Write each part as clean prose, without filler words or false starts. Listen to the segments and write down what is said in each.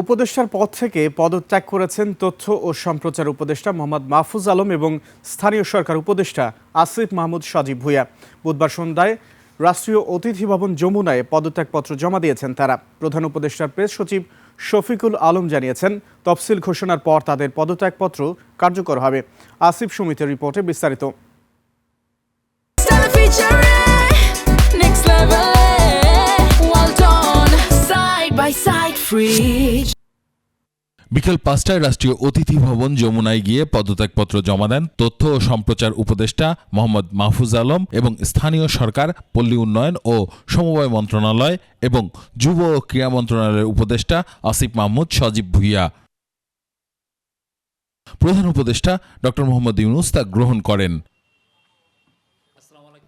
উপদেষ্টার পদ থেকে পদত্যাগ করেছেন তথ্য ও সম্প্রচার উপদেষ্টা মোহাম্মদ মাহফুজ আলম এবং স্থানীয় সরকার উপদেষ্টা আসিফ মাহমুদ সজীব ভূঁইয়া। বুধবার সন্ধ্যায় রাষ্ট্রীয় অতিথি ভবন যমুনায় পদত্যাগপত্র জমা দিয়েছেন তারা। প্রধান উপদেষ্টার প্রেস সচিব শফিকুল আলম জানিয়েছেন, তফসিল ঘোষণার পর তাদের পদত্যাগপত্র কার্যকর হবে। আসিফ সুমিতের রিপোর্টে বিস্তারিত। বিকেল ৫টায় রাষ্ট্রীয় অতিথি ভবন যমুনায় গিয়ে পদত্যাগপত্র জমা দেন তথ্য ও সম্প্রচার উপদেষ্টা মোহাম্মদ মাহফুজ আলম এবং স্থানীয় সরকার, পল্লী উন্নয়ন ও সমবায় মন্ত্রণালয় এবং যুব ও ক্রীড়া মন্ত্রণালয়ের উপদেষ্টা আসিফ মাহমুদ সজীব ভূঁইয়া। প্রধান উপদেষ্টা ডক্টর মোহাম্মদ ইউনুস তা গ্রহণ করেন।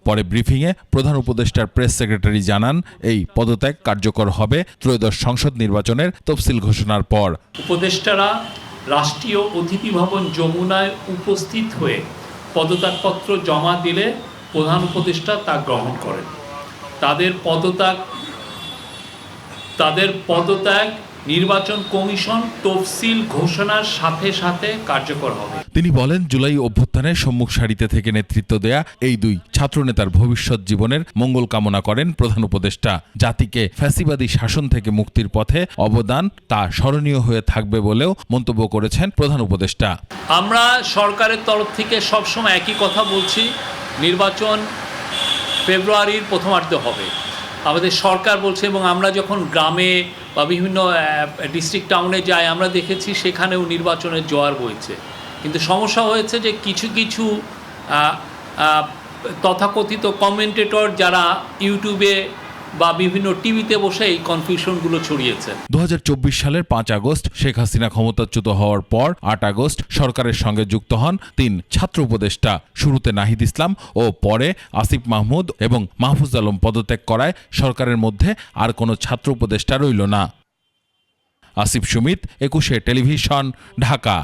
পরে ব্রিফিংয়ে প্রধান উপদেষ্টার প্রেস সেক্রেটারি জানান, এই পদত্যাগ কার্যকর হবে ত্রয়োদশ সংসদ নির্বাচনের তফসিল ঘোষণার পর। উপদেষ্টারা রাষ্ট্রীয় অতিথি ভবন যমুনায় উপস্থিত হয়ে পদত্যাগপত্র জমা দিলে প্রধান উপদেষ্টা তা গ্রহণ করেন। তাদের পদত্যাগ নির্বাচন কমিশন তফসিল ঘোষণার সাথে সাথে কার্যকর হবে। তিনি বলেন, জুলাই অভ্যুত্থানে সম্মুখ সারিতে থেকে নেতৃত্ব দেয়া এই দুই ছাত্রনেতার ভবিষ্যৎ জীবনের মঙ্গল কামনা করেন প্রধান উপদেষ্টা। জাতিকে ফ্যাসিবাদী শাসন থেকে মুক্তির পথে অবদান তা স্মরণীয় হয়ে থাকবে বলেও মন্তব্য করেছেন প্রধান উপদেষ্টা। আমরা সরকারের তরফ থেকে সবসময় একই কথা বলছি, নির্বাচন ফেব্রুয়ারির প্রথমার্ধে হবে। আমাদের সরকার বলছে, এবং আমরা যখন গ্রামে বা বিভিন্ন ডিস্ট্রিক্ট টাউনে যাই আমরা দেখেছি সেখানেও নির্বাচনের জোয়ার বইছে। কিন্তু সমস্যা হয়েছে যে কিছু কিছু তথাকথিত কমেন্টেটর যারা ইউটিউবে বা বিভিন্ন টিভিতে বসে এই কনফিউশনগুলো ছড়িয়েছে। ২০২৪ সালের ৫ আগস্ট শেখ হাসিনা ক্ষমতাচ্যুত হওয়ার পর ৮ আগস্ট সরকারের সঙ্গে যুক্ত হন ৩ ছাত্র উপদেষ্টা। শুরুতে নাহিদ ইসলাম ও পরে আসিফ মাহমুদ এবং মাহফুজ আলম পদত্যাগ করায় সরকারের মধ্যে আর কোনো ছাত্র উপদেষ্টা রইল না। আসিফ সুমিত, ২১শে টেলিভিশন, ঢাকা।